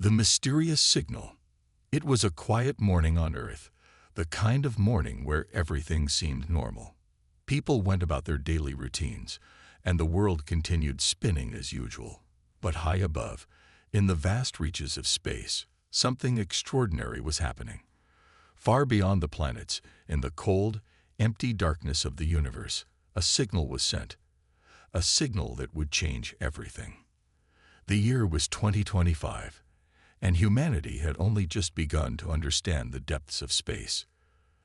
The mysterious signal. It was a quiet morning on Earth, the kind of morning where everything seemed normal. People went about their daily routines, and the world continued spinning as usual. But high above, in the vast reaches of space, something extraordinary was happening. Far beyond the planets, in the cold, empty darkness of the universe, a signal was sent. A signal that would change everything. The year was 2025, and humanity had only just begun to understand the depths of space.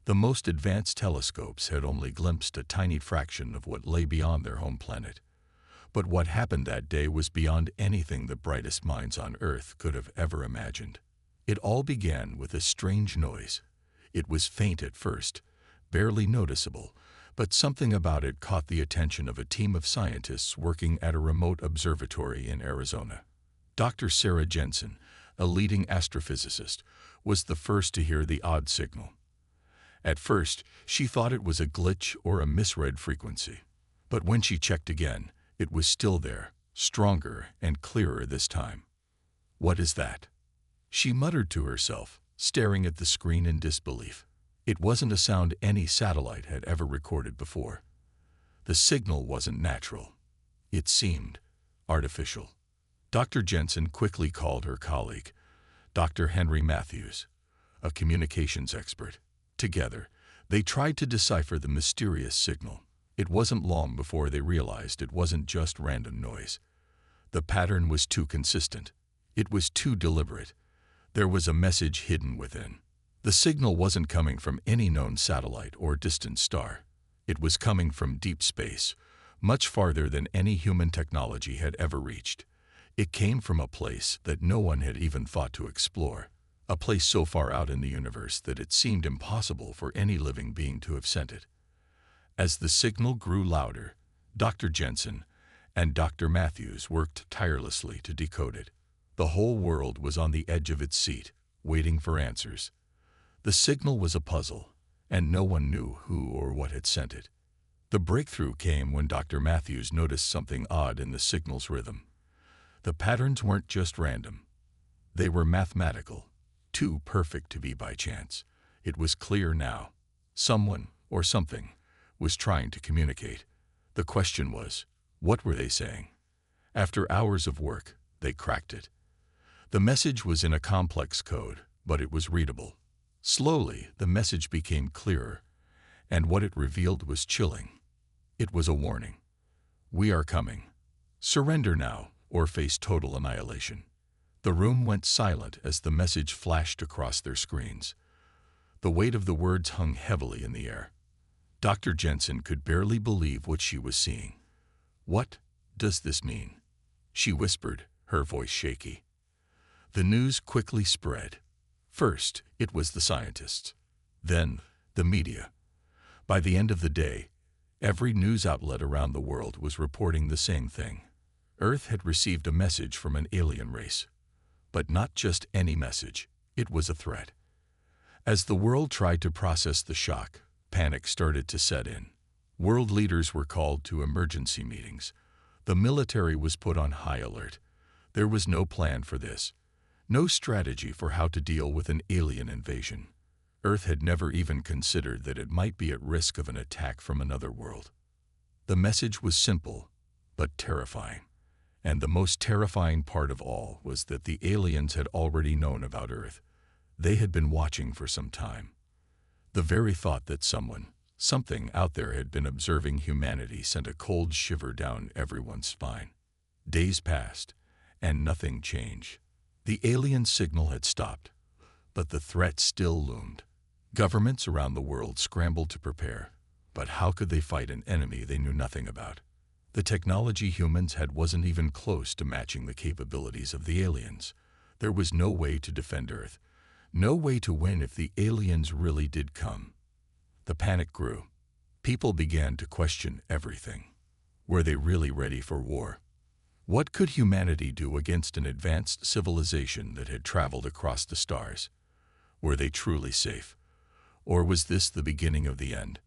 The most advanced telescopes had only glimpsed a tiny fraction of what lay beyond their home planet. But what happened that day was beyond anything the brightest minds on Earth could have ever imagined. It all began with a strange noise. It was faint at first, barely noticeable, but something about it caught the attention of a team of scientists working at a remote observatory in Arizona. Dr. Sarah Jensen, a leading astrophysicist, was the first to hear the odd signal. At first, she thought it was a glitch or a misread frequency. But when she checked again, it was still there, stronger and clearer this time. "What is that?" she muttered to herself, staring at the screen in disbelief. It wasn't a sound any satellite had ever recorded before. The signal wasn't natural. It seemed artificial. Dr. Jensen quickly called her colleague, Dr. Henry Matthews, a communications expert. Together, they tried to decipher the mysterious signal. It wasn't long before they realized it wasn't just random noise. The pattern was too consistent. It was too deliberate. There was a message hidden within. The signal wasn't coming from any known satellite or distant star. It was coming from deep space, much farther than any human technology had ever reached. It came from a place that no one had even thought to explore, a place so far out in the universe that it seemed impossible for any living being to have sent it. As the signal grew louder, Dr. Jensen and Dr. Matthews worked tirelessly to decode it. The whole world was on the edge of its seat, waiting for answers. The signal was a puzzle, and no one knew who or what had sent it. The breakthrough came when Dr. Matthews noticed something odd in the signal's rhythm. The patterns weren't just random. They were mathematical, too perfect to be by chance. It was clear now. Someone, or something, was trying to communicate. The question was, what were they saying? After hours of work, they cracked it. The message was in a complex code, but it was readable. Slowly, the message became clearer, and what it revealed was chilling. It was a warning. "We are coming. Surrender now, or face total annihilation." The room went silent as the message flashed across their screens. The weight of the words hung heavily in the air. Dr. Jensen could barely believe what she was seeing. "What does this mean?" she whispered, her voice shaky. The news quickly spread. First, it was the scientists. Then, the media. By the end of the day, every news outlet around the world was reporting the same thing. Earth had received a message from an alien race. But not just any message. It was a threat. As the world tried to process the shock, panic started to set in. World leaders were called to emergency meetings. The military was put on high alert. There was no plan for this. No strategy for how to deal with an alien invasion. Earth had never even considered that it might be at risk of an attack from another world. The message was simple, but terrifying. And the most terrifying part of all was that the aliens had already known about Earth. They had been watching for some time. The very thought that something out there had been observing humanity sent a cold shiver down everyone's spine. Days passed, and nothing changed. The alien signal had stopped, but the threat still loomed. Governments around the world scrambled to prepare, but how could they fight an enemy they knew nothing about? The technology humans had wasn't even close to matching the capabilities of the aliens. There was no way to defend Earth, no way to win if the aliens really did come. The panic grew. People began to question everything. Were they really ready for war? What could humanity do against an advanced civilization that had traveled across the stars? Were they truly safe? Or was this the beginning of the end?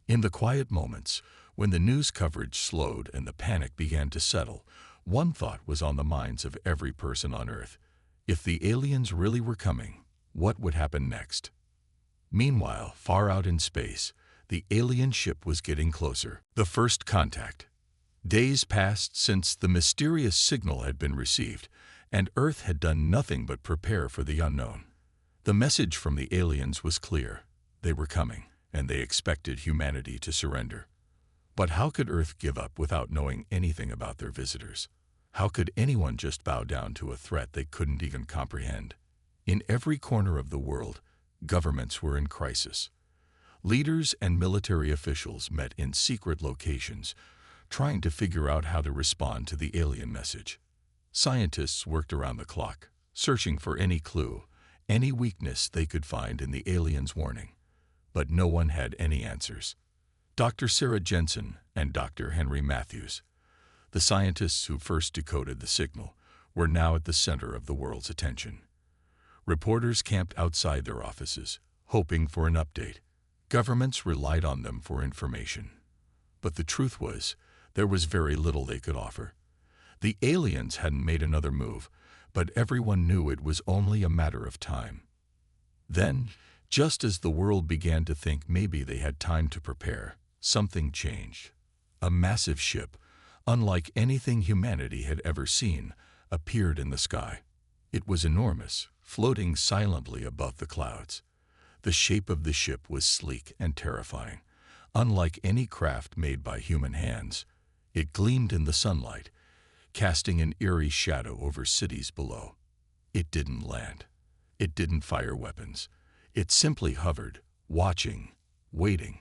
In the quiet moments, when the news coverage slowed and the panic began to settle, one thought was on the minds of every person on Earth. If the aliens really were coming, what would happen next? Meanwhile, far out in space, the alien ship was getting closer. The first contact. Days passed since the mysterious signal had been received, and Earth had done nothing but prepare for the unknown. The message from the aliens was clear. They were coming, and they expected humanity to surrender. But how could Earth give up without knowing anything about their visitors? How could anyone just bow down to a threat they couldn't even comprehend? In every corner of the world, governments were in crisis. Leaders and military officials met in secret locations, trying to figure out how to respond to the alien message. Scientists worked around the clock, searching for any clue, any weakness they could find in the aliens' warning. But no one had any answers. Dr. Sarah Jensen and Dr. Henry Matthews, the scientists who first decoded the signal, were now at the center of the world's attention. Reporters camped outside their offices, hoping for an update. Governments relied on them for information. But the truth was, there was very little they could offer. The aliens hadn't made another move, but everyone knew it was only a matter of time. Then, just as the world began to think maybe they had time to prepare, something changed. A massive ship, unlike anything humanity had ever seen, appeared in the sky. It was enormous, floating silently above the clouds. The shape of the ship was sleek and terrifying. Unlike any craft made by human hands, it gleamed in the sunlight, casting an eerie shadow over cities below. It didn't land. It didn't fire weapons. It simply hovered, watching, waiting.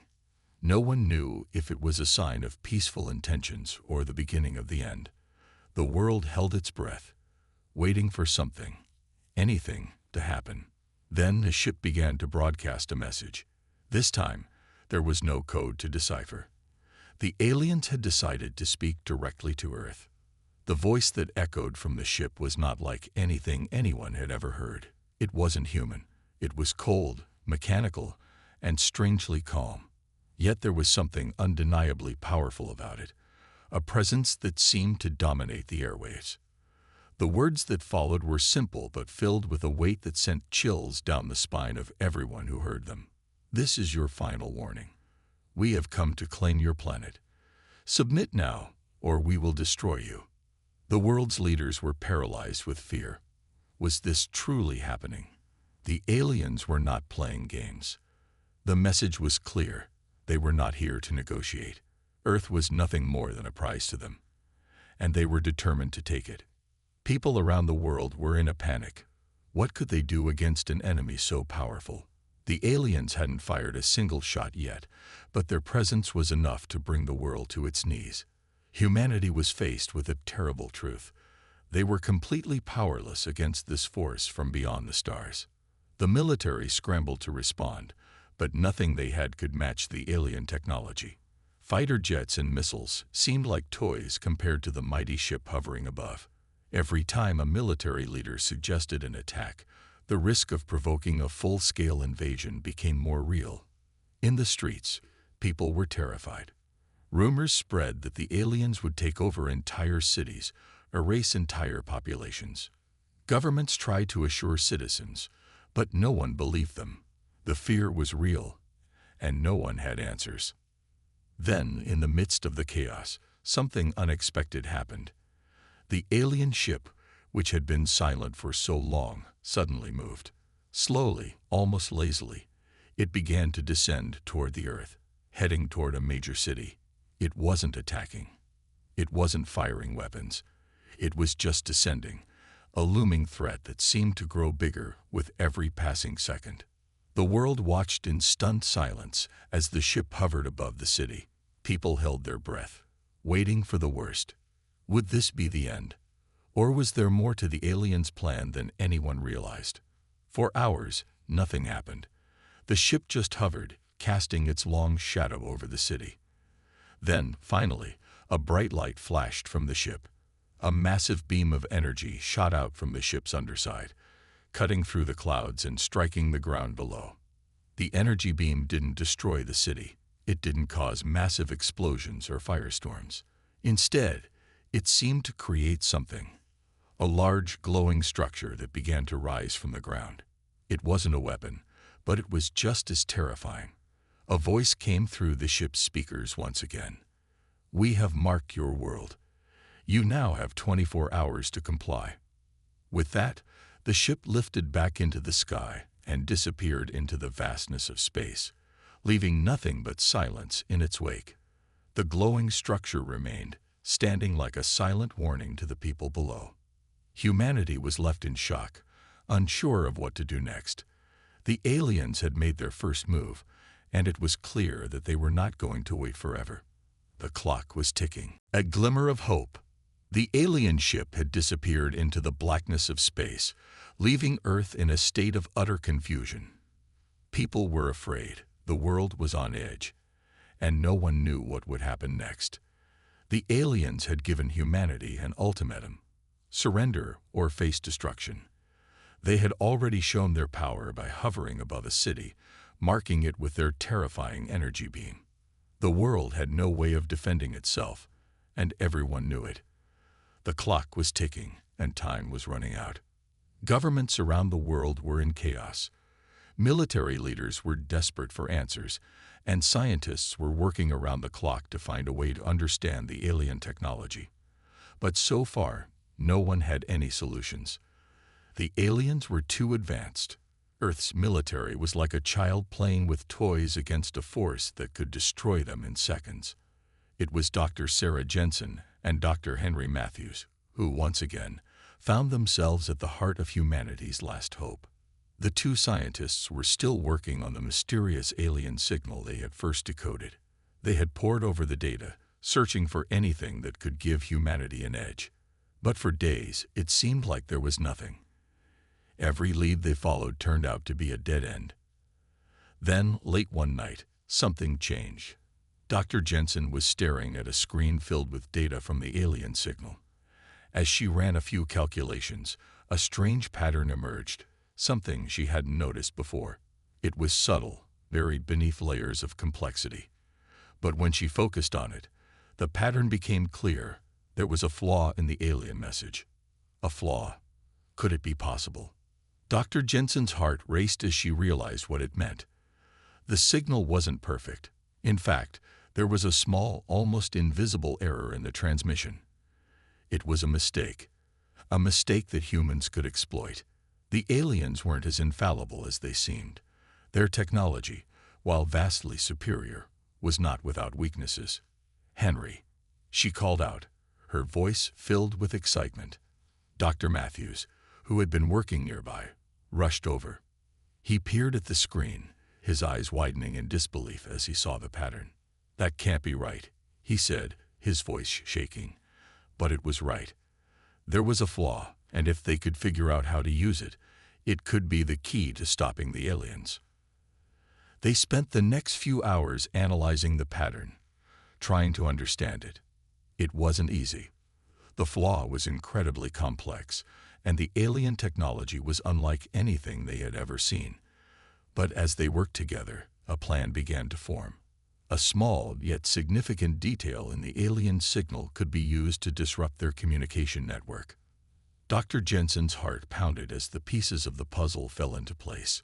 No one knew if it was a sign of peaceful intentions or the beginning of the end. The world held its breath, waiting for something, anything, to happen. Then the ship began to broadcast a message. This time, there was no code to decipher. The aliens had decided to speak directly to Earth. The voice that echoed from the ship was not like anything anyone had ever heard. It wasn't human. It was cold, mechanical, and strangely calm. Yet there was something undeniably powerful about it, a presence that seemed to dominate the airwaves. The words that followed were simple but filled with a weight that sent chills down the spine of everyone who heard them. This is your final warning. We have come to claim your planet. Submit now, or we will destroy you. The world's leaders were paralyzed with fear. Was this truly happening? The aliens were not playing games. The message was clear. They were not here to negotiate. Earth was nothing more than a prize to them, and they were determined to take it. People around the world were in a panic. What could they do against an enemy so powerful? The aliens hadn't fired a single shot yet, but their presence was enough to bring the world to its knees. Humanity was faced with a terrible truth. They were completely powerless against this force from beyond the stars. The military scrambled to respond, but nothing they had could match the alien technology. Fighter jets and missiles seemed like toys compared to the mighty ship hovering above. Every time a military leader suggested an attack, the risk of provoking a full-scale invasion became more real. In the streets, people were terrified. Rumors spread that the aliens would take over entire cities, erase entire populations. Governments tried to assure citizens, but no one believed them. The fear was real, and no one had answers. Then, in the midst of the chaos, something unexpected happened. The alien ship, which had been silent for so long, suddenly moved. Slowly, almost lazily, it began to descend toward the Earth, heading toward a major city. It wasn't attacking. It wasn't firing weapons. It was just descending, a looming threat that seemed to grow bigger with every passing second. The world watched in stunned silence as the ship hovered above the city. People held their breath, waiting for the worst. Would this be the end? Or was there more to the aliens' plan than anyone realized? For hours, nothing happened. The ship just hovered, casting its long shadow over the city. Then, finally, a bright light flashed from the ship. A massive beam of energy shot out from the ship's underside, cutting through the clouds and striking the ground below. The energy beam didn't destroy the city. It didn't cause massive explosions or firestorms. Instead, it seemed to create something, a large, glowing structure that began to rise from the ground. It wasn't a weapon, but it was just as terrifying. A voice came through the ship's speakers once again. "We have marked your world. You now have 24 hours to comply." With that, the ship lifted back into the sky and disappeared into the vastness of space, leaving nothing but silence in its wake. The glowing structure remained, standing like a silent warning to the people below. Humanity was left in shock, unsure of what to do next. The aliens had made their first move, and it was clear that they were not going to wait forever. The clock was ticking. A glimmer of hope. The alien ship had disappeared into the blackness of space, leaving Earth in a state of utter confusion. People were afraid, the world was on edge, and no one knew what would happen next. The aliens had given humanity an ultimatum: surrender or face destruction. They had already shown their power by hovering above a city, marking it with their terrifying energy beam. The world had no way of defending itself, and everyone knew it. The clock was ticking, and time was running out. Governments around the world were in chaos. Military leaders were desperate for answers, and scientists were working around the clock to find a way to understand the alien technology. But so far, no one had any solutions. The aliens were too advanced. Earth's military was like a child playing with toys against a force that could destroy them in seconds. It was Dr. Sarah Jensen and Dr. Henry Matthews who, once again, found themselves at the heart of humanity's last hope. The two scientists were still working on the mysterious alien signal they had first decoded. They had pored over the data, searching for anything that could give humanity an edge. But for days, it seemed like there was nothing. Every lead they followed turned out to be a dead end. Then, late one night, something changed. Dr. Jensen was staring at a screen filled with data from the alien signal. As she ran a few calculations, a strange pattern emerged, something she hadn't noticed before. It was subtle, buried beneath layers of complexity. But when she focused on it, the pattern became clear. There was a flaw in the alien message. A flaw. Could it be possible? Dr. Jensen's heart raced as she realized what it meant. The signal wasn't perfect. In fact, there was a small, almost invisible error in the transmission. It was a mistake that humans could exploit. The aliens weren't as infallible as they seemed. Their technology, while vastly superior, was not without weaknesses. "Henry," she called out, her voice filled with excitement. Dr. Matthews, who had been working nearby, rushed over. He peered at the screen, his eyes widening in disbelief as he saw the pattern. "That can't be right," he said, his voice shaking. But it was right. There was a flaw, and if they could figure out how to use it, it could be the key to stopping the aliens. They spent the next few hours analyzing the pattern, trying to understand it. It wasn't easy. The flaw was incredibly complex, and the alien technology was unlike anything they had ever seen. But as they worked together, a plan began to form. A small yet significant detail in the alien signal could be used to disrupt their communication network. Dr. Jensen's heart pounded as the pieces of the puzzle fell into place.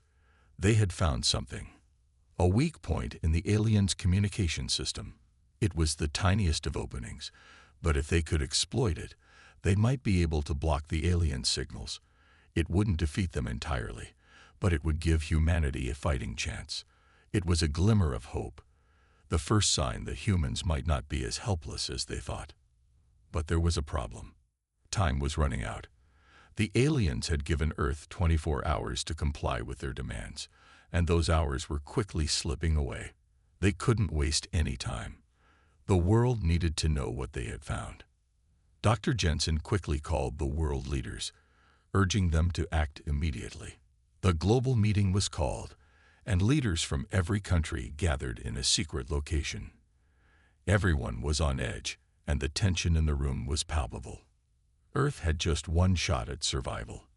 They had found something. A weak point in the aliens' communication system. It was the tiniest of openings, but if they could exploit it, they might be able to block the alien signals. It wouldn't defeat them entirely, but it would give humanity a fighting chance. It was a glimmer of hope, the first sign that humans might not be as helpless as they thought. But there was a problem. Time was running out. The aliens had given Earth 24 hours to comply with their demands, and those hours were quickly slipping away. They couldn't waste any time. The world needed to know what they had found. Dr. Jensen quickly called the world leaders, urging them to act immediately. The global meeting was called, and leaders from every country gathered in a secret location. Everyone was on edge, and the tension in the room was palpable. Earth had just one shot at survival,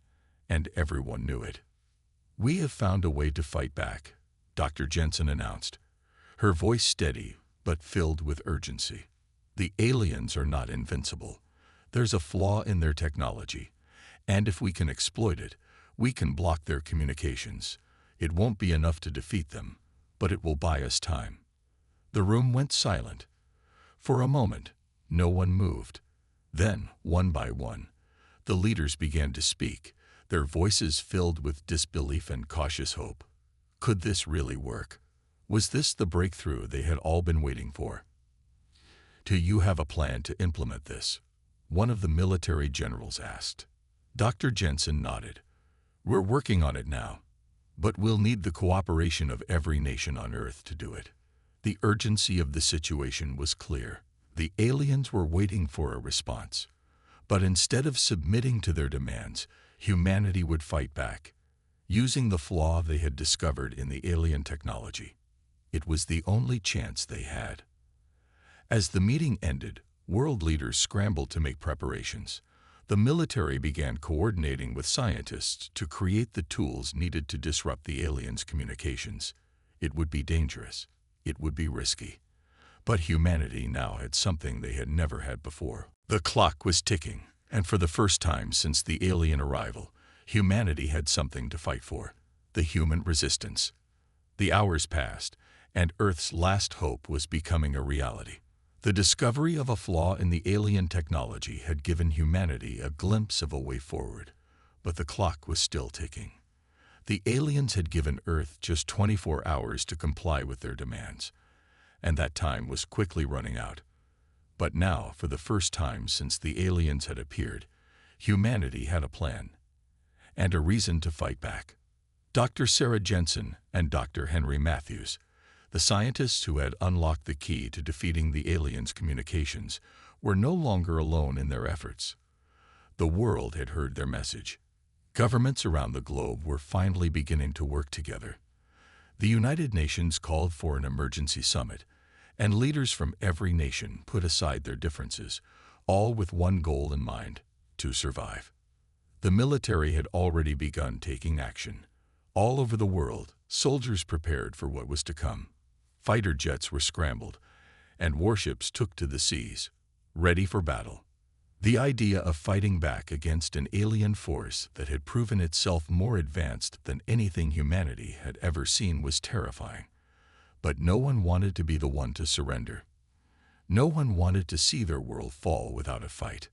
and everyone knew it. "We have found a way to fight back," Dr. Jensen announced, her voice steady but filled with urgency. "The aliens are not invincible. There's a flaw in their technology, And if we can exploit it, we can block their communications. It won't be enough to defeat them, but it will buy us time." The room went silent. For a moment, no one moved. Then, one by one, the leaders began to speak, their voices filled with disbelief and cautious hope. Could this really work? Was this the breakthrough they had all been waiting for? "Do you have a plan to implement this?" one of the military generals asked. Dr. Jensen nodded. "We're working on it now, but we'll need the cooperation of every nation on Earth to do it." The urgency of the situation was clear. The aliens were waiting for a response. But instead of submitting to their demands, humanity would fight back, using the flaw they had discovered in the alien technology. It was the only chance they had. As the meeting ended, world leaders scrambled to make preparations. The military began coordinating with scientists to create the tools needed to disrupt the aliens' communications. It would be dangerous. It would be risky. But humanity now had something they had never had before. The clock was ticking, and for the first time since the alien arrival, humanity had something to fight for: the human resistance. The hours passed, and Earth's last hope was becoming a reality. The discovery of a flaw in the alien technology had given humanity a glimpse of a way forward, but the clock was still ticking. The aliens had given Earth just 24 hours to comply with their demands, and that time was quickly running out. But now, for the first time since the aliens had appeared, humanity had a plan and a reason to fight back. Dr. Sarah Jensen and Dr. Henry Matthews, the scientists who had unlocked the key to defeating the aliens' communications, were no longer alone in their efforts. The world had heard their message. Governments around the globe were finally beginning to work together. The United Nations called for an emergency summit, and leaders from every nation put aside their differences, all with one goal in mind: to survive. The military had already begun taking action. All over the world, soldiers prepared for what was to come. Fighter jets were scrambled, and warships took to the seas, ready for battle. The idea of fighting back against an alien force that had proven itself more advanced than anything humanity had ever seen was terrifying. But no one wanted to be the one to surrender. No one wanted to see their world fall without a fight.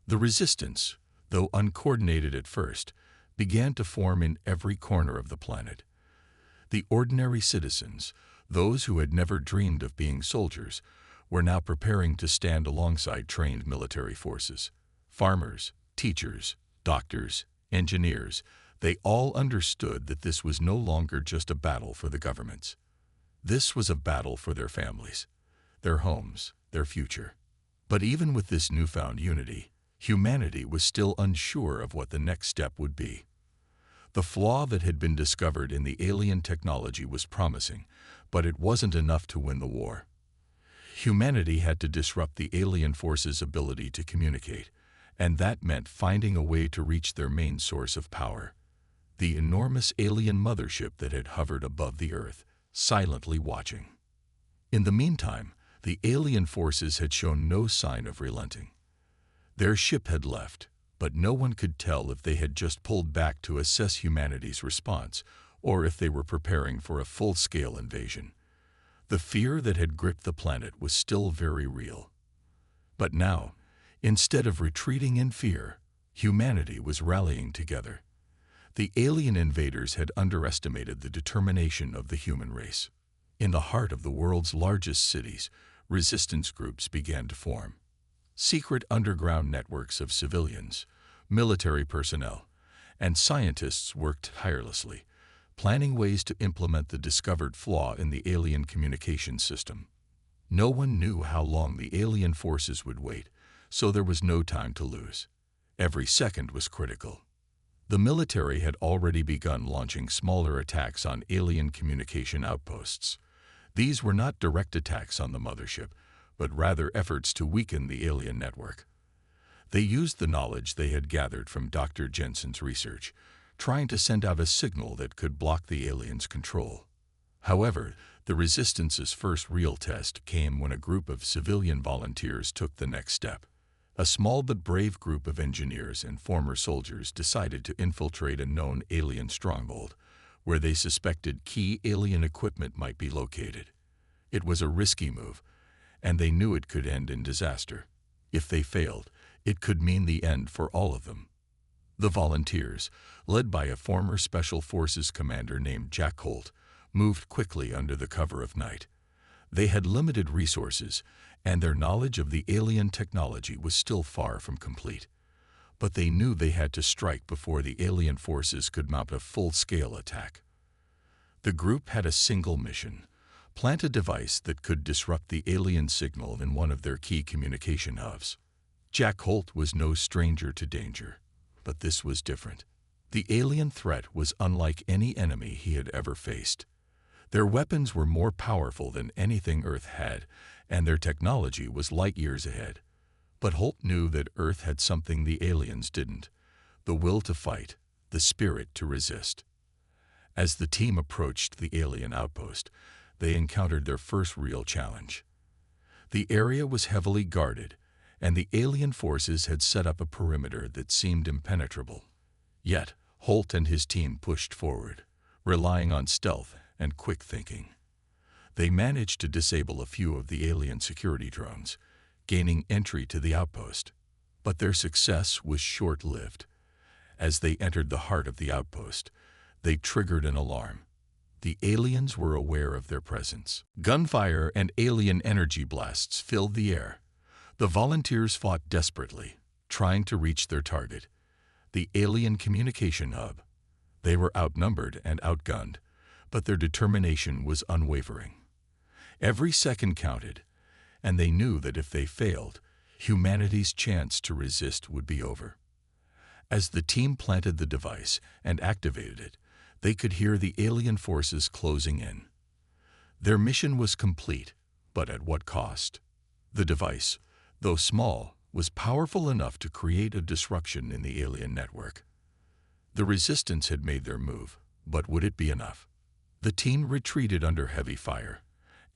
The resistance, though uncoordinated at first, began to form in every corner of the planet. The ordinary citizens, those who had never dreamed of being soldiers, were now preparing to stand alongside trained military forces. Farmers, teachers, doctors, engineers, they all understood that this was no longer just a battle for the governments. This was a battle for their families, their homes, their future. But even with this newfound unity, humanity was still unsure of what the next step would be. The flaw that had been discovered in the alien technology was promising, but it wasn't enough to win the war. Humanity had to disrupt the alien force's ability to communicate, and that meant finding a way to reach their main source of power: the enormous alien mothership that had hovered above the Earth, silently watching. In the meantime, the alien forces had shown no sign of relenting. Their ship had left, but no one could tell if they had just pulled back to assess humanity's response, or if they were preparing for a full-scale invasion. The fear that had gripped the planet was still very real. But now, instead of retreating in fear, humanity was rallying together. The alien invaders had underestimated the determination of the human race. In the heart of the world's largest cities, resistance groups began to form. Secret underground networks of civilians, military personnel, and scientists worked tirelessly, planning ways to implement the discovered flaw in the alien communication system. No one knew how long the alien forces would wait, so there was no time to lose. Every second was critical. The military had already begun launching smaller attacks on alien communication outposts. These were not direct attacks on the mothership, but rather efforts to weaken the alien network. They used the knowledge they had gathered from Dr. Jensen's research, trying to send out a signal that could block the aliens' control. However, the resistance's first real test came when a group of civilian volunteers took the next step. A small but brave group of engineers and former soldiers decided to infiltrate a known alien stronghold, where they suspected key alien equipment might be located. It was a risky move, and they knew it could end in disaster. If they failed, it could mean the end for all of them. The volunteers, led by a former Special Forces commander named Jack Holt, moved quickly under the cover of night. They had limited resources, and their knowledge of the alien technology was still far from complete. But they knew they had to strike before the alien forces could mount a full-scale attack. The group had a single mission: plant a device that could disrupt the alien signal in one of their key communication hubs. Jack Holt was no stranger to danger, but this was different. The alien threat was unlike any enemy he had ever faced. Their weapons were more powerful than anything Earth had, and their technology was light years ahead. But Holt knew that Earth had something the aliens didn't: the will to fight, the spirit to resist. As the team approached the alien outpost, they encountered their first real challenge. The area was heavily guarded, and the alien forces had set up a perimeter that seemed impenetrable. Yet, Holt and his team pushed forward, relying on stealth and quick thinking. They managed to disable a few of the alien security drones, gaining entry to the outpost. But their success was short-lived. As they entered the heart of the outpost, they triggered an alarm. The aliens were aware of their presence. Gunfire and alien energy blasts filled the air. The volunteers fought desperately, trying to reach their target, the alien communication hub. They were outnumbered and outgunned, but their determination was unwavering. Every second counted, and they knew that if they failed, humanity's chance to resist would be over. As the team planted the device and activated it, they could hear the alien forces closing in. Their mission was complete, but at what cost? The device, though small, was powerful enough to create a disruption in the alien network. The resistance had made their move, but would it be enough? The team retreated under heavy fire,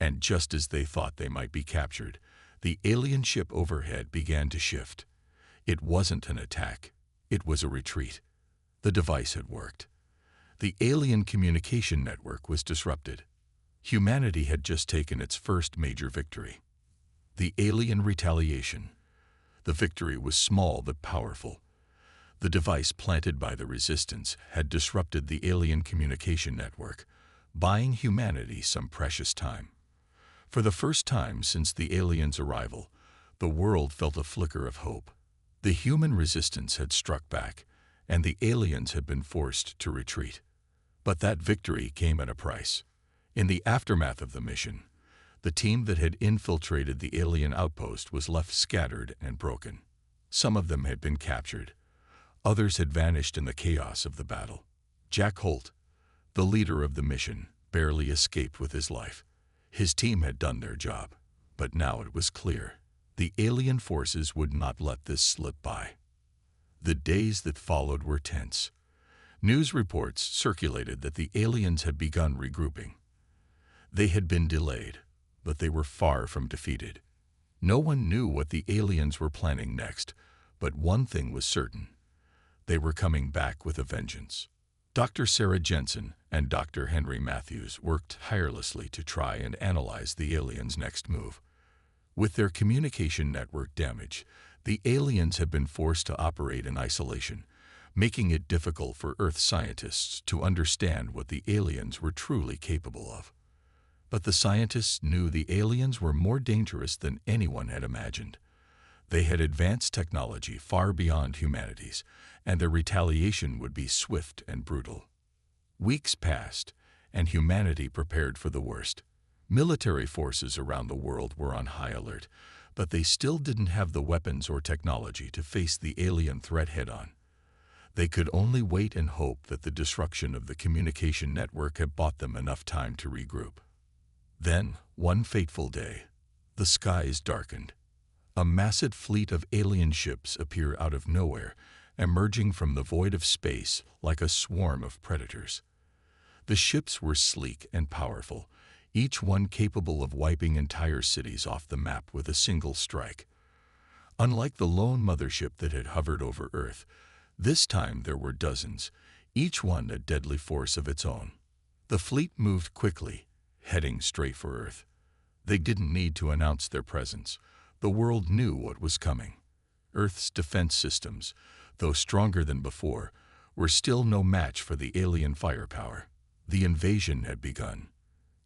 and just as they thought they might be captured, the alien ship overhead began to shift. It wasn't an attack, it was a retreat. The device had worked. The alien communication network was disrupted. Humanity had just taken its first major victory. The alien retaliation. The victory was small but powerful. The device planted by the resistance had disrupted the alien communication network, buying humanity some precious time. For the first time since the aliens' arrival, the world felt a flicker of hope. The human resistance had struck back, and the aliens had been forced to retreat. But that victory came at a price. In the aftermath of the mission, the team that had infiltrated the alien outpost was left scattered and broken. Some of them had been captured. Others had vanished in the chaos of the battle. Jack Holt, the leader of the mission, barely escaped with his life. His team had done their job, but now it was clear: the alien forces would not let this slip by. The days that followed were tense. News reports circulated that the aliens had begun regrouping. They had been delayed, but they were far from defeated. No one knew what the aliens were planning next, but one thing was certain: they were coming back with a vengeance. Dr. Sarah Jensen and Dr. Henry Matthews worked tirelessly to try and analyze the aliens' next move. With their communication network damaged, the aliens had been forced to operate in isolation, making it difficult for Earth scientists to understand what the aliens were truly capable of. But the scientists knew the aliens were more dangerous than anyone had imagined. They had advanced technology far beyond humanity's, and their retaliation would be swift and brutal. Weeks passed, and humanity prepared for the worst. Military forces around the world were on high alert, but they still didn't have the weapons or technology to face the alien threat head-on. They could only wait and hope that the disruption of the communication network had bought them enough time to regroup. Then, one fateful day, the skies darkened. A massive fleet of alien ships appeared out of nowhere, emerging from the void of space like a swarm of predators. The ships were sleek and powerful, each one capable of wiping entire cities off the map with a single strike. Unlike the lone mothership that had hovered over Earth, this time there were dozens, each one a deadly force of its own. The fleet moved quickly, heading straight for Earth. They didn't need to announce their presence. The world knew what was coming. Earth's defense systems, though stronger than before, were still no match for the alien firepower. The invasion had begun.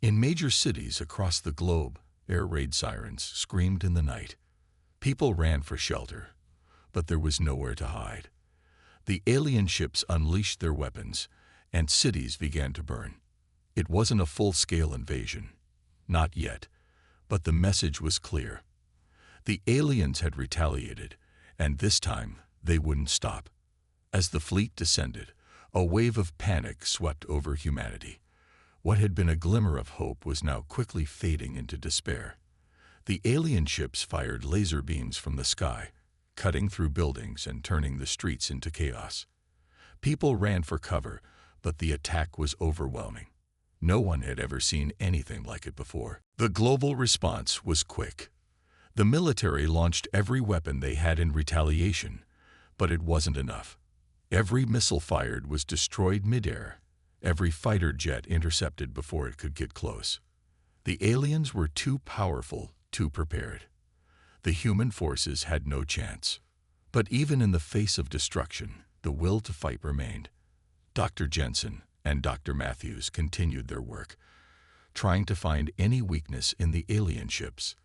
In major cities across the globe, air raid sirens screamed in the night. People ran for shelter, but there was nowhere to hide. The alien ships unleashed their weapons, and cities began to burn. It wasn't a full-scale invasion. Not yet, but the message was clear. The aliens had retaliated, and this time they wouldn't stop. As the fleet descended, a wave of panic swept over humanity. What had been a glimmer of hope was now quickly fading into despair. The alien ships fired laser beams from the sky, cutting through buildings and turning the streets into chaos. People ran for cover, but the attack was overwhelming. No one had ever seen anything like it before. The global response was quick. The military launched every weapon they had in retaliation, but it wasn't enough. Every missile fired was destroyed midair, every fighter jet intercepted before it could get close. The aliens were too powerful, too prepared. The human forces had no chance. But even in the face of destruction, the will to fight remained. Dr. Jensen and Dr. Matthews continued their work, trying to find any weakness in the alien ships.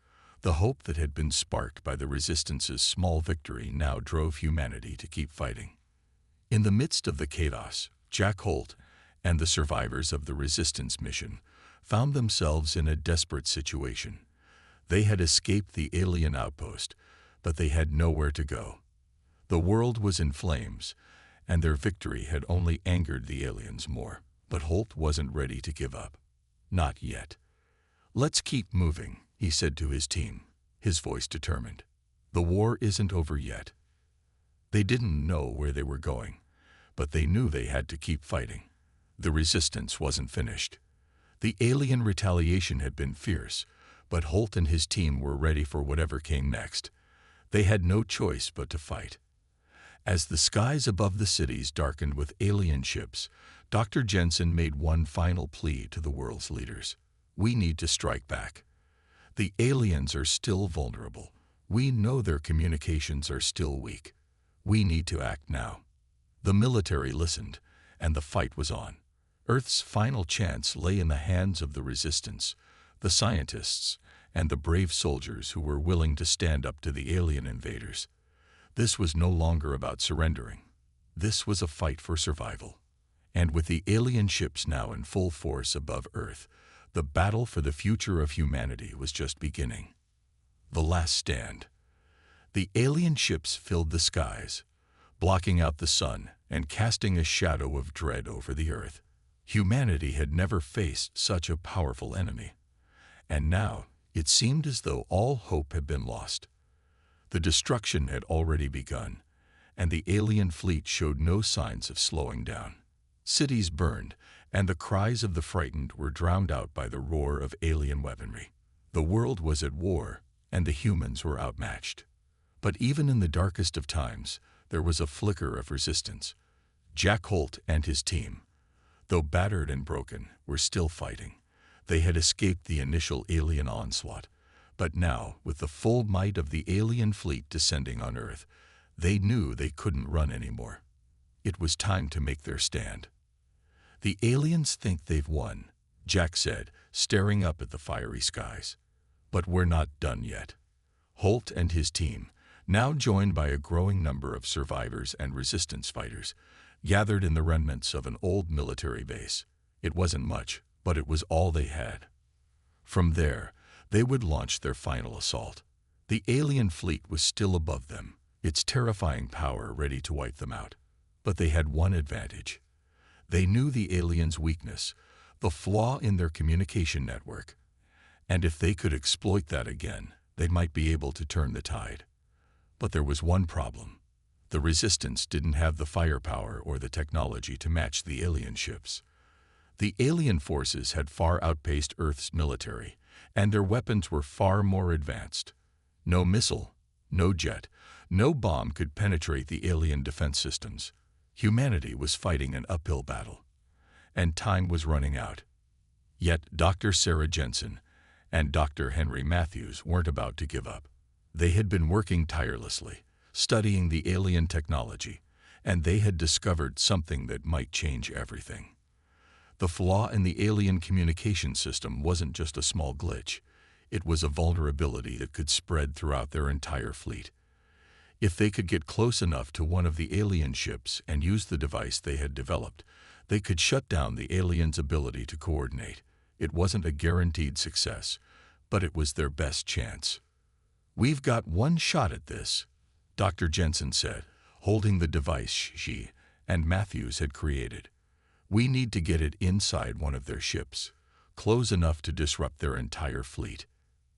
The hope that had been sparked by the Resistance's small victory now drove humanity to keep fighting. In the midst of the chaos, Jack Holt and the survivors of the Resistance mission found themselves in a desperate situation. They had escaped the alien outpost, but they had nowhere to go. The world was in flames, and their victory had only angered the aliens more. But Holt wasn't ready to give up. Not yet. "Let's keep moving," he said to his team, his voice determined. "The war isn't over yet." They didn't know where they were going, but they knew they had to keep fighting. The resistance wasn't finished. The alien retaliation had been fierce, but Holt and his team were ready for whatever came next. They had no choice but to fight. As the skies above the cities darkened with alien ships, Dr. Jensen made one final plea to the world's leaders. "We need to strike back. The aliens are still vulnerable. We know their communications are still weak. We need to act now." The military listened, and the fight was on. Earth's final chance lay in the hands of the resistance, the scientists, and the brave soldiers who were willing to stand up to the alien invaders. This was no longer about surrendering. This was a fight for survival. And with the alien ships now in full force above Earth, the battle for the future of humanity was just beginning. The last stand. The alien ships filled the skies, blocking out the sun and casting a shadow of dread over the Earth. Humanity had never faced such a powerful enemy. And now it seemed as though all hope had been lost. The destruction had already begun, and the alien fleet showed no signs of slowing down. Cities burned, and the cries of the frightened were drowned out by the roar of alien weaponry. The world was at war, and the humans were outmatched. But even in the darkest of times, there was a flicker of resistance. Jack Holt and his team, though battered and broken, were still fighting. They had escaped the initial alien onslaught, but now, with the full might of the alien fleet descending on Earth, they knew they couldn't run anymore. It was time to make their stand. "The aliens think they've won," Jack said, staring up at the fiery skies. "But we're not done yet." Holt and his team, now joined by a growing number of survivors and resistance fighters, gathered in the remnants of an old military base. It wasn't much, but it was all they had. From there, they would launch their final assault. The alien fleet was still above them, its terrifying power ready to wipe them out. But they had one advantage. They knew the aliens' weakness, the flaw in their communication network. And if they could exploit that again, they might be able to turn the tide. But there was one problem. The resistance didn't have the firepower or the technology to match the alien ships. The alien forces had far outpaced Earth's military, and their weapons were far more advanced. No missile, No jet, no bomb could penetrate the alien defense systems. Humanity was fighting an uphill battle, and time was running out. Yet Dr. Sarah Jensen and Dr. Henry Matthews weren't about to give up. They had been working tirelessly, studying the alien technology, and they had discovered something that might change everything. The flaw in the alien communication system wasn't just a small glitch. It was a vulnerability that could spread throughout their entire fleet. If they could get close enough to one of the alien ships and use the device they had developed, they could shut down the aliens' ability to coordinate. It wasn't a guaranteed success, but it was their best chance. "We've got one shot at this," Dr. Jensen said, holding the device she and Matthews had created. "We need to get it inside one of their ships, close enough to disrupt their entire fleet."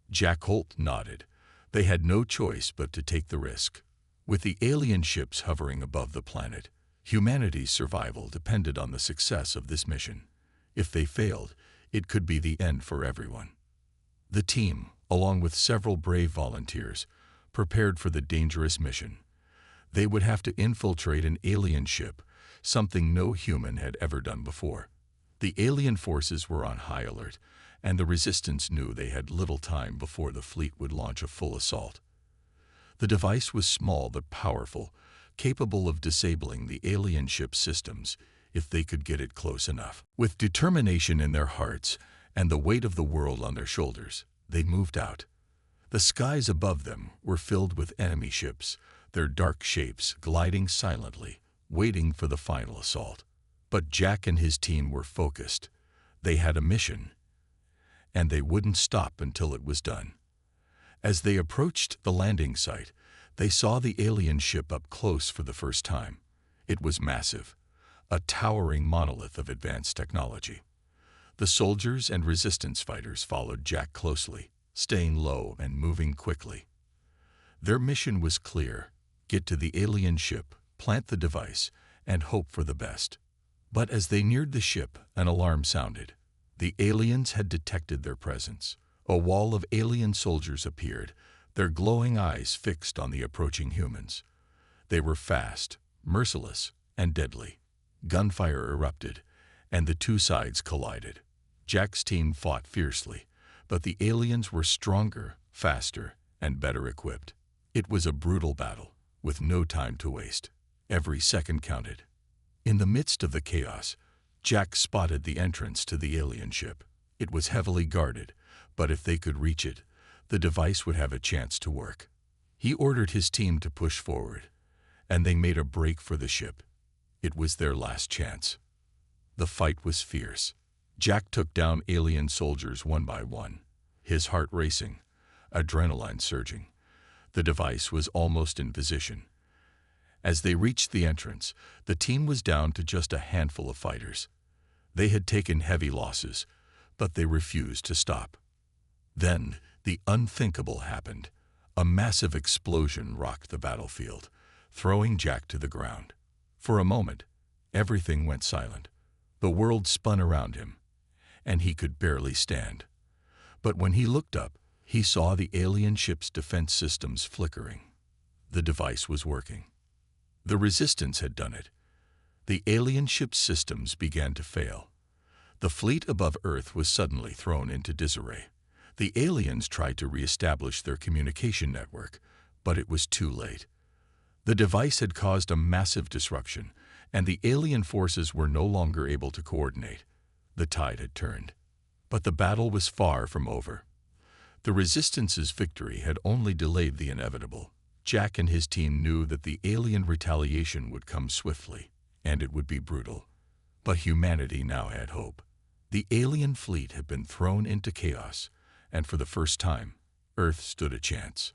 Jack Holt nodded. They had no choice but to take the risk. With the alien ships hovering above the planet, humanity's survival depended on the success of this mission. If they failed, it could be the end for everyone. The team, along with several brave volunteers, prepared for the dangerous mission. They would have to infiltrate an alien ship, something no human had ever done before. The alien forces were on high alert, and the resistance knew they had little time before the fleet would launch a full assault. The device was small but powerful, capable of disabling the alien ship's systems if they could get it close enough. With determination in their hearts and the weight of the world on their shoulders, they moved out. The skies above them were filled with enemy ships, their dark shapes gliding silently, waiting for the final assault. But Jack and his team were focused. They had a mission, and they wouldn't stop until it was done. As they approached the landing site, they saw the alien ship up close for the first time. It was massive, a towering monolith of advanced technology. The soldiers and resistance fighters followed Jack closely, staying low and moving quickly. Their mission was clear: get to the alien ship, plant the device, and hope for the best. But as they neared the ship, an alarm sounded. The aliens had detected their presence. A wall of alien soldiers appeared, their glowing eyes fixed on the approaching humans. They were fast, merciless, and deadly. Gunfire erupted, and the two sides collided. Jack's team fought fiercely, but the aliens were stronger, faster, and better equipped. It was a brutal battle, with no time to waste. Every second counted. In the midst of the chaos, Jack spotted the entrance to the alien ship. It was heavily guarded, but if they could reach it, the device would have a chance to work. He ordered his team to push forward, and they made a break for the ship. It was their last chance. The fight was fierce. Jack took down alien soldiers one by one, his heart racing, adrenaline surging. The device was almost in position. As they reached the entrance, the team was down to just a handful of fighters. They had taken heavy losses, but they refused to stop. Then, the unthinkable happened. A massive explosion rocked the battlefield, throwing Jack to the ground. For a moment, everything went silent. The world spun around him, and he could barely stand. But when he looked up, he saw the alien ship's defense systems flickering. The device was working. The resistance had done it. The alien ship's systems began to fail. The fleet above Earth was suddenly thrown into disarray. The aliens tried to reestablish their communication network, but it was too late. The device had caused a massive disruption, and the alien forces were no longer able to coordinate. The tide had turned. But the battle was far from over. The Resistance's victory had only delayed the inevitable. Jack and his team knew that the alien retaliation would come swiftly, and it would be brutal. But humanity now had hope. The alien fleet had been thrown into chaos, and for the first time, Earth stood a chance.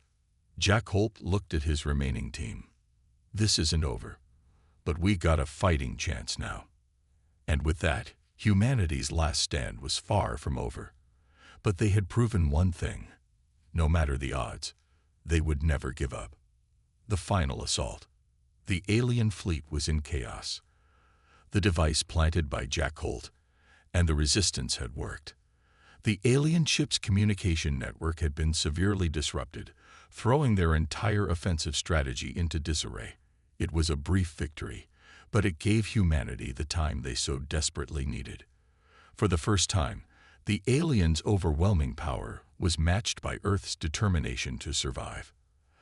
Jack Holt looked at his remaining team. "This isn't over, but we got a fighting chance now." And with that, humanity's last stand was far from over. But they had proven one thing: no matter the odds, they would never give up. The final assault. The alien fleet was in chaos. The device planted by Jack Holt and the resistance had worked. The alien ship's communication network had been severely disrupted, throwing their entire offensive strategy into disarray. It was a brief victory, but it gave humanity the time they so desperately needed. For the first time, the aliens' overwhelming power was matched by Earth's determination to survive.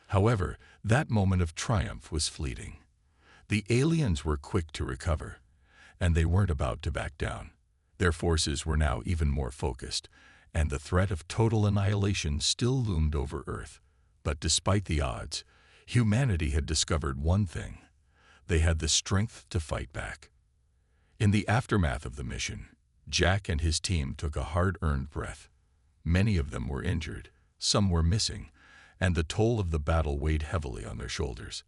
However, that moment of triumph was fleeting. The aliens were quick to recover, and they weren't about to back down. Their forces were now even more focused, and the threat of total annihilation still loomed over Earth. But despite the odds, humanity had discovered one thing: they had the strength to fight back. In the aftermath of the mission, Jack and his team took a hard-earned breath. Many of them were injured, some were missing, and the toll of the battle weighed heavily on their shoulders.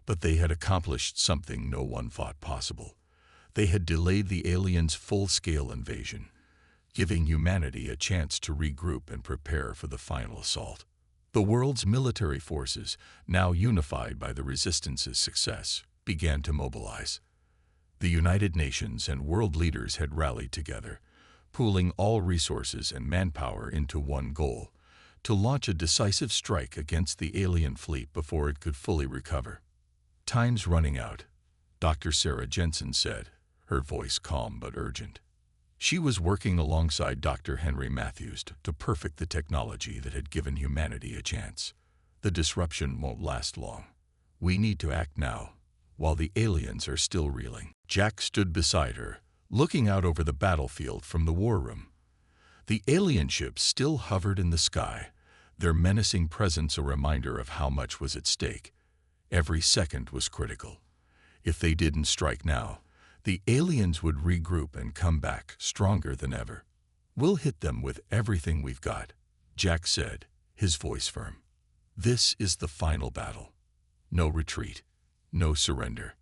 But they had accomplished something no one thought possible. They had delayed the aliens' full-scale invasion, giving humanity a chance to regroup and prepare for the final assault. The world's military forces, now unified by the Resistance's success, began to mobilize. The United Nations and world leaders had rallied together, pooling all resources and manpower into one goal: to launch a decisive strike against the alien fleet before it could fully recover. "Time's running out," Dr. Sarah Jensen said, her voice calm but urgent. She was working alongside Dr. Henry Matthews to perfect the technology that had given humanity a chance. "The disruption won't last long. We need to act now, while the aliens are still reeling." Jack stood beside her, looking out over the battlefield from the war room. The alien ships still hovered in the sky, their menacing presence a reminder of how much was at stake. Every second was critical. If they didn't strike now, the aliens would regroup and come back stronger than ever. "We'll hit them with everything we've got," Jack said, his voice firm. "This is the final battle. No retreat, no surrender."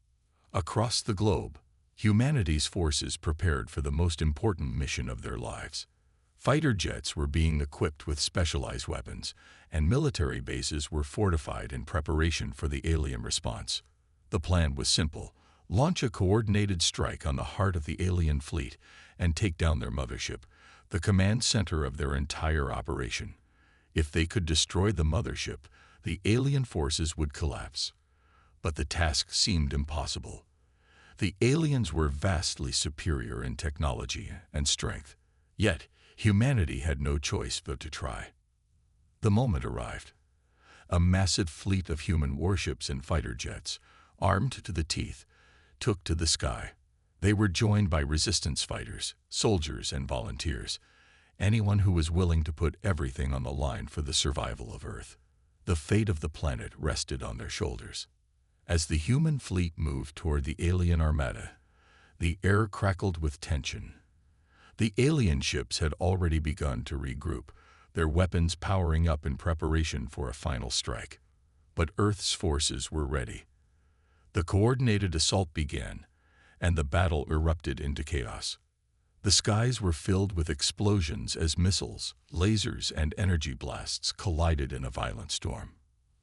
Across the globe, humanity's forces prepared for the most important mission of their lives. Fighter jets were being equipped with specialized weapons, and military bases were fortified in preparation for the alien response. The plan was simple: launch a coordinated strike on the heart of the alien fleet and take down their mothership, the command center of their entire operation. If they could destroy the mothership, the alien forces would collapse. But the task seemed impossible. The aliens were vastly superior in technology and strength. Yet, humanity had no choice but to try. The moment arrived. A massive fleet of human warships and fighter jets, armed to the teeth, took to the sky. They were joined by resistance fighters, soldiers, and volunteers, anyone who was willing to put everything on the line for the survival of Earth. The fate of the planet rested on their shoulders. As the human fleet moved toward the alien armada, the air crackled with tension. The alien ships had already begun to regroup, their weapons powering up in preparation for a final strike. But Earth's forces were ready. The coordinated assault began, and the battle erupted into chaos. The skies were filled with explosions as missiles, lasers, and energy blasts collided in a violent storm.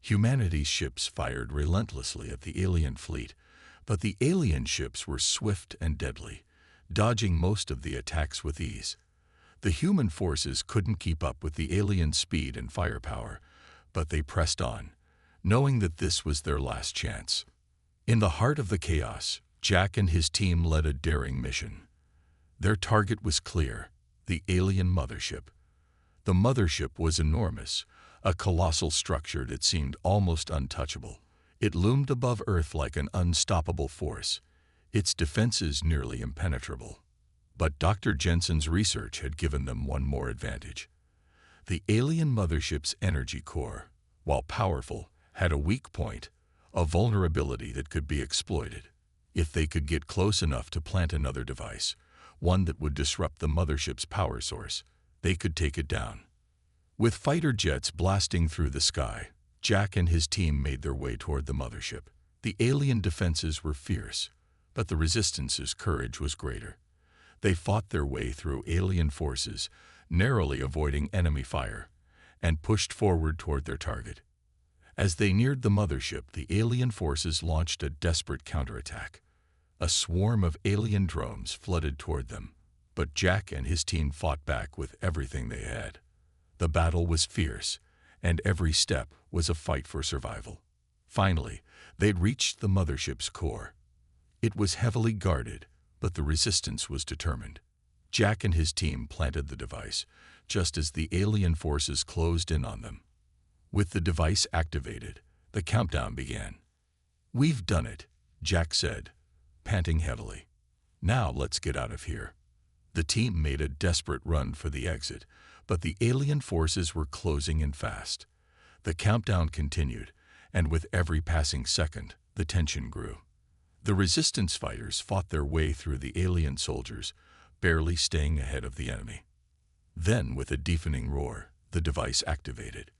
Humanity's ships fired relentlessly at the alien fleet, but the alien ships were swift and deadly, dodging most of the attacks with ease. The human forces couldn't keep up with the alien speed and firepower, but they pressed on, knowing that this was their last chance. In the heart of the chaos, Jack and his team led a daring mission. Their target was clear: the alien mothership. The mothership was enormous, a colossal structure that seemed almost untouchable. It loomed above Earth like an unstoppable force, its defenses nearly impenetrable. But Dr. Jensen's research had given them one more advantage. The alien mothership's energy core, while powerful, had a weak point, a vulnerability that could be exploited. If they could get close enough to plant another device, one that would disrupt the mothership's power source, they could take it down. With fighter jets blasting through the sky, Jack and his team made their way toward the mothership. The alien defenses were fierce, but the Resistance's courage was greater. They fought their way through alien forces, narrowly avoiding enemy fire, and pushed forward toward their target. As they neared the mothership, the alien forces launched a desperate counterattack. A swarm of alien drones flooded toward them, but Jack and his team fought back with everything they had. The battle was fierce, and every step was a fight for survival. Finally, they'd reached the mothership's core. It was heavily guarded, but the resistance was determined. Jack and his team planted the device, just as the alien forces closed in on them. With the device activated, the countdown began. "We've done it," Jack said, panting heavily. "Now let's get out of here." The team made a desperate run for the exit, but the alien forces were closing in fast. The countdown continued, and with every passing second, the tension grew. The resistance fighters fought their way through the alien soldiers, barely staying ahead of the enemy. Then, with a deafening roar, the device activated.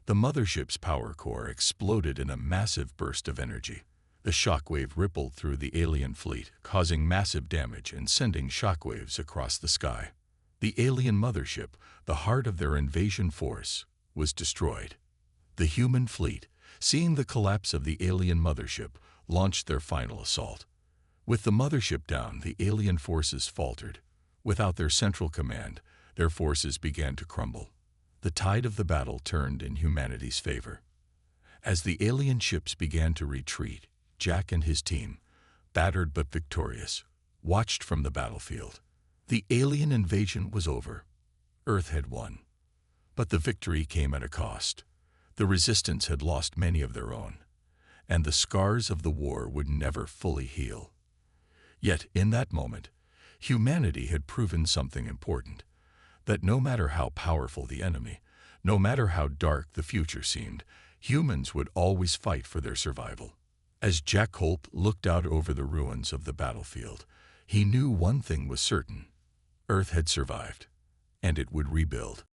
The mothership's power core exploded in a massive burst of energy. The shockwave rippled through the alien fleet, causing massive damage and sending shockwaves across the sky. The alien mothership, the heart of their invasion force, was destroyed. The human fleet, seeing the collapse of the alien mothership, launched their final assault. With the mothership down, the alien forces faltered. Without their central command, their forces began to crumble. The tide of the battle turned in humanity's favor. As the alien ships began to retreat, Jack and his team, battered but victorious, watched from the battlefield. The alien invasion was over. Earth had won. But the victory came at a cost. The resistance had lost many of their own, and the scars of the war would never fully heal. Yet, in that moment, humanity had proven something important, that no matter how powerful the enemy, no matter how dark the future seemed, humans would always fight for their survival. As Jack Holt looked out over the ruins of the battlefield, he knew one thing was certain: Earth had survived, and it would rebuild.